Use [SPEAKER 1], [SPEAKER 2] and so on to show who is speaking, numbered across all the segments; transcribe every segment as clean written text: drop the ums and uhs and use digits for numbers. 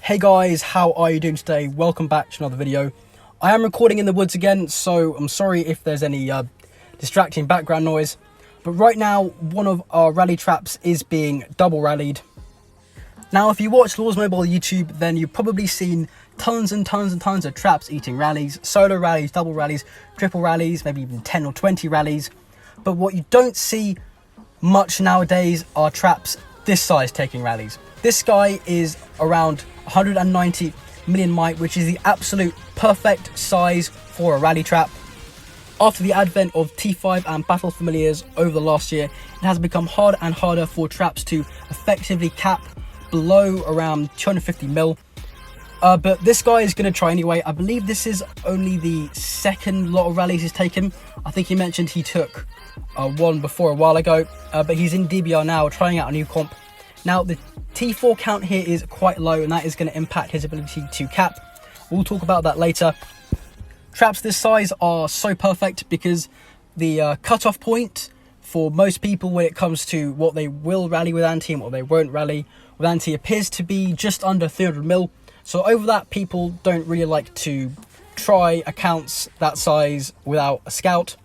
[SPEAKER 1] Hey guys, how are you doing today? Welcome back to another video. I am recording in the woods again, so I'm sorry if there's any distracting background noise. But right now, one of our rally traps is being double rallied. Now, if you watch Laws Mobile YouTube, then you've probably seen tons and tons and tons of traps eating rallies, solo rallies, double rallies, triple rallies, maybe even 10 or 20 rallies. But what you don't see much nowadays are traps this size taking rallies. This guy is around 190 million might, which is the absolute perfect size for a rally trap. After the advent of T5 and Battle Familiars over the last year, it has become harder and harder for traps to effectively cap below around 250 mil. But this guy is going to try anyway. I believe this is only the second lot of rallies he's taken. I think he mentioned he took one before a while ago, but he's in DBR now trying out a new comp. Now the T4 count here is quite low, and that is going to impact his ability to cap. We'll talk about that later. Traps this size are so perfect because the cutoff point for most people when it comes to what they will rally with anti and what they won't rally with anti appears to be just under 300 mil. So over that, people don't really like to try accounts that size without a scout.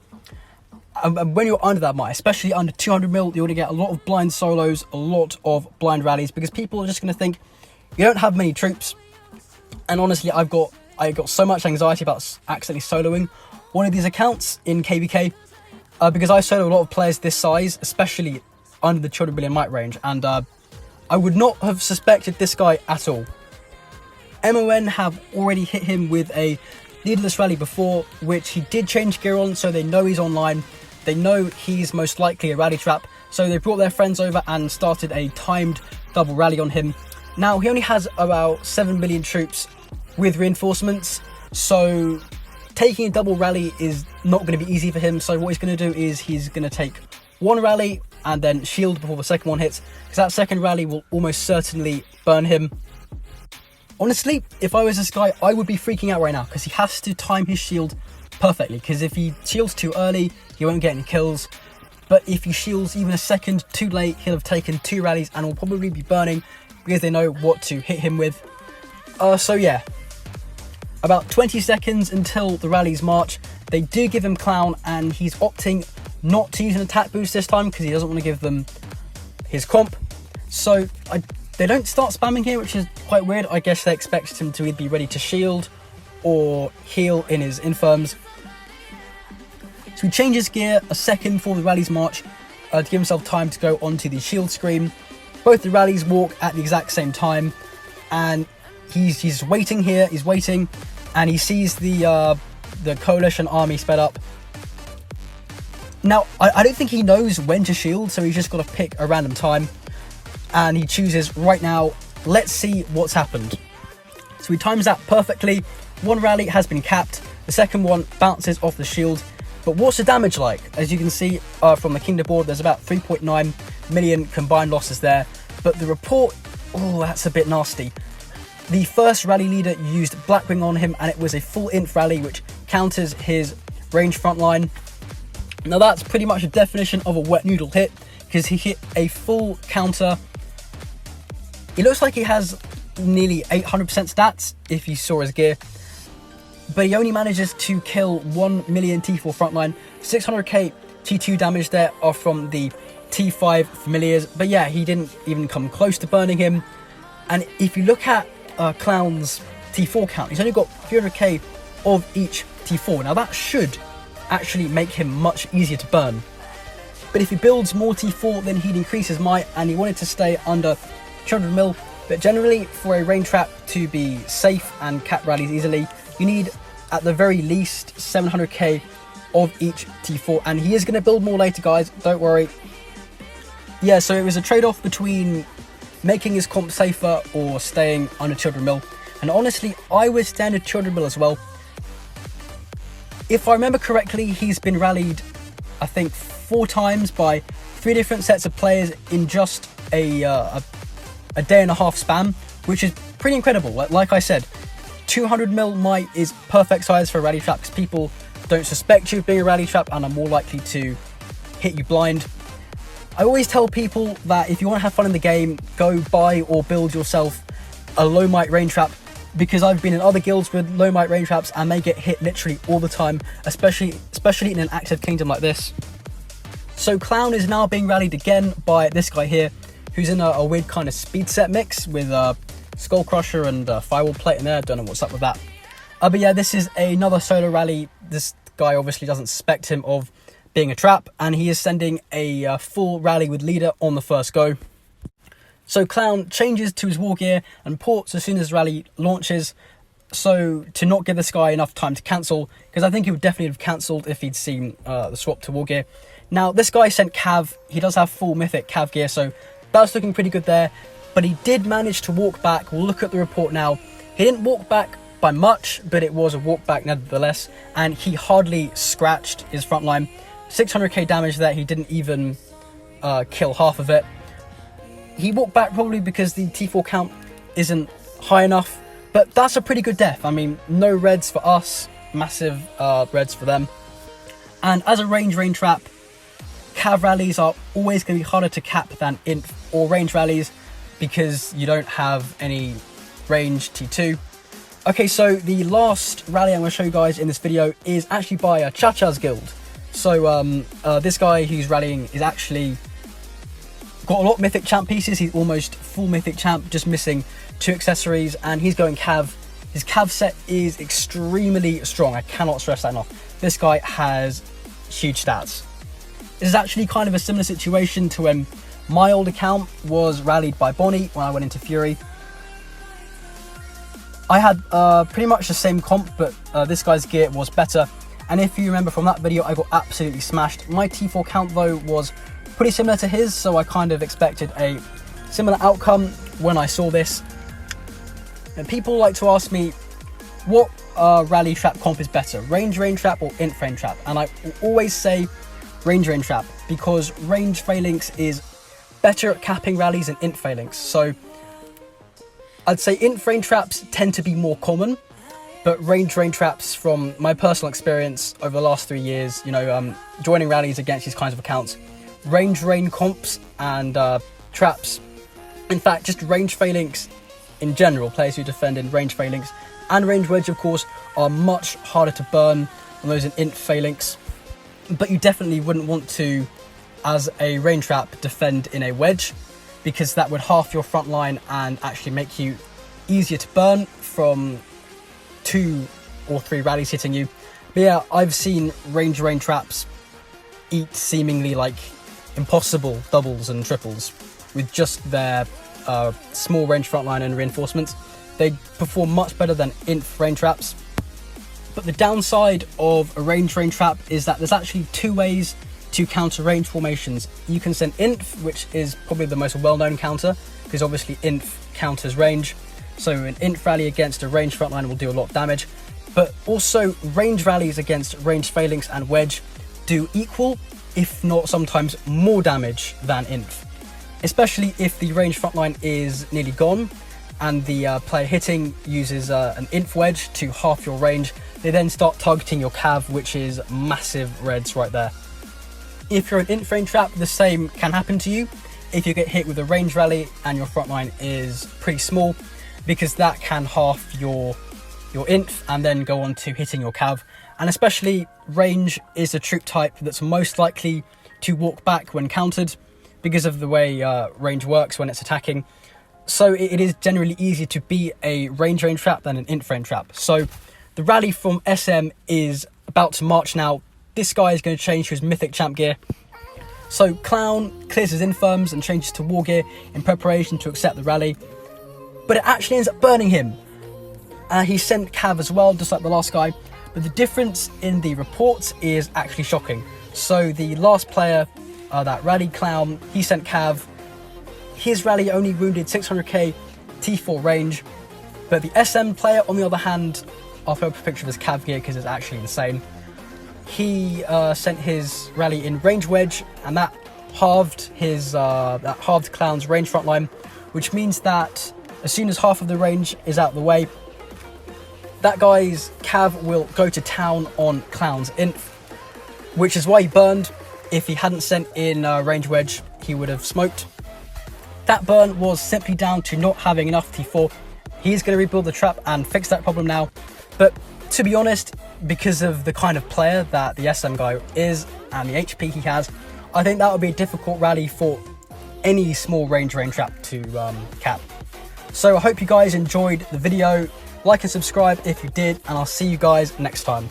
[SPEAKER 1] And when you're under that might, especially under 200 mil, you're going to get a lot of blind solos, a lot of blind rallies, because people are just going to think you don't have many troops. And honestly, I got so much anxiety about accidentally soloing one of these accounts in KVK, because I solo a lot of players this size, especially under the 200 million might range, and I would not have suspected this guy at all. MON have already hit him with a leaderless rally before, which he did change gear on, so they know he's online. They know he's most likely a rally trap, so they brought their friends over and started a timed double rally on him. Now, he only has about 7 million troops with reinforcements, so taking a double rally is not going to be easy for him. So what he's going to do is he's going to take one rally and then shield before the second one hits, because that second rally will almost certainly burn him. Honestly, if I was this guy, I would be freaking out right now, because he has to time his shield perfectly, because if he shields too early, he won't get any kills. But if he shields even a second too late, he'll have taken 2 rallies and will probably be burning, because they know what to hit him with. So yeah, about 20 seconds until the rallies march. They do give him clown, and he's opting not to use an attack boost this time because he doesn't want to give them his comp. So they don't start spamming here, which is quite weird. I guess they expect him to either be ready to shield or heal in his infirms. So he changes gear a second before the rallies march to give himself time to go onto the shield screen. Both the rallies walk at the exact same time, and he's waiting here. He's waiting, and he sees the coalition army sped up. Now, I don't think he knows when to shield, so he's just got to pick a random time, and he chooses right now. Let's see what's happened. So he times that perfectly. One rally has been capped, the second one bounces off the shield. But what's the damage like? As you can see from the Kingdom board, there's about 3.9 million combined losses there. But the report, oh, that's a bit nasty. The first rally leader used Blackwing on him, and it was a full inf rally, which counters his range frontline. Now that's pretty much a definition of a wet noodle hit, because he hit a full counter. It looks like he has nearly 800% stats if you saw his gear, but he only manages to kill 1 million T4 frontline. 600k T2 damage there are from the T5 familiars, but yeah, he didn't even come close to burning him. And if you look at Clown's T4 count, he's only got 300k of each T4. Now that should actually make him much easier to burn, but if he builds more T4, then he'd increase his might, and he wanted to stay under 200 mil. But generally, for a rain trap to be safe and cap rallies easily, you need at the very least 700k of each T4, and he is going to build more later, guys, don't worry. Yeah, so it was a trade-off between making his comp safer or staying under 200 mil, and honestly, I would stand at 200 mil as well. If I remember correctly, he's been rallied, I think, 4 times by 3 different sets of players in just a day and a half span, which is pretty incredible. Like I said, 200 mil might is perfect size for a rally trap, because people don't suspect you of being a rally trap and are more likely to hit you blind. I always tell people that if you want to have fun in the game, go buy or build yourself a low might rain trap, because I've been in other guilds with low might rain traps and they get hit literally all the time, especially in an active kingdom like this. So Clown is now being rallied again by this guy here, who's in a weird kind of speed set mix with Skull Crusher and Firewall Plate in there. Don't know what's up with that. But yeah, this is another solo rally. This guy obviously doesn't suspect him of being a trap, and he is sending a full rally with leader on the first go. So Clown changes to his war gear and ports as soon as rally launches, so to not give this guy enough time to cancel, because I think he would definitely have cancelled if he'd seen the swap to war gear. Now this guy sent Cav. He does have full mythic Cav gear, so that's looking pretty good there, but he did manage to walk back. We'll look at the report now. He didn't walk back by much, but it was a walk back nevertheless, and he hardly scratched his front line. 600k damage there. He didn't even kill half of it. He walked back probably because the T4 count isn't high enough, but that's a pretty good death. I mean, no reds for us, massive reds for them. And as a range rain trap, Cav rallies are always going to be harder to cap than Inf or range rallies, because you don't have any range T2. Okay, so the last rally I'm going to show you guys in this video is actually by Chacha's guild. So this guy who's rallying is actually got a lot of mythic champ pieces. He's almost full mythic champ, just missing 2 accessories, and he's going Cav. His Cav set is extremely strong. I cannot stress that enough. This guy has huge stats. This is actually kind of a similar situation to when my old account was rallied by Bonnie when I went into Fury. I had pretty much the same comp, but this guy's gear was better. And if you remember from that video, I got absolutely smashed. My T4 count though was pretty similar to his, so I kind of expected a similar outcome when I saw this. And people like to ask me, what rally trap comp is better, range rain trap or int rain trap? And I always say range rain trap, because range phalanx is better at capping rallies than int phalanx. So I'd say int rain traps tend to be more common, but range rain traps, from my personal experience over the last 3 years, you know, joining rallies against these kinds of accounts, range rain comps and traps, in fact just range phalanx in general, players who defend in range phalanx and range wedge of course, are much harder to burn than those in int phalanx. But you definitely wouldn't want to, as a rain trap, defend in a wedge, because that would half your front line and actually make you easier to burn from 2 or 3 rallies hitting you. But yeah, I've seen range rain traps eat seemingly like impossible doubles and triples with just their small range frontline and reinforcements. They perform much better than inf rain traps. But the downside of a range rain trap is that there's actually 2 ways to counter range formations. You can send inf, which is probably the most well-known counter, because obviously inf counters range. So an inf rally against a range frontline will do a lot of damage. But also range rallies against range phalanx and wedge do equal, if not sometimes more damage than inf. Especially if the range frontline is nearly gone and the player hitting uses an inf wedge to half your range. They then start targeting your cav, which is massive reds right there. If you're an inf rain trap, the same can happen to you if you get hit with a range rally and your front line is pretty small, because that can half your inf and then go on to hitting your cav. And especially range is a troop type that's most likely to walk back when countered, because of the way range works when it's attacking. So it is generally easier to beat a range rain trap than an inf rain trap. So the rally from SM is about to march now. This guy is going to change to his mythic champ gear. So Clown clears his infirms and changes to war gear in preparation to accept the rally. But it actually ends up burning him. He sent cav as well, just like the last guy. But the difference in the reports is actually shocking. So the last player that rallied Clown, he sent cav. His rally only wounded 600k T4 range. But the SM player, on the other hand, I'll throw up a picture of his cav gear because it's actually insane. He sent his rally in range wedge, and that halved Clown's range front line, which means that as soon as half of the range is out of the way, that guy's cav will go to town on Clown's inf, which is why he burned. If he hadn't sent in range wedge, he would have smoked. That burn was simply down to not having enough T4 he's going to rebuild the trap and fix that problem now. But to be honest, because of the kind of player that the SM guy is and the HP he has, I think that would be a difficult rally for any small range trap to cap. So I hope you guys enjoyed the video. Like and subscribe if you did, and I'll see you guys next time.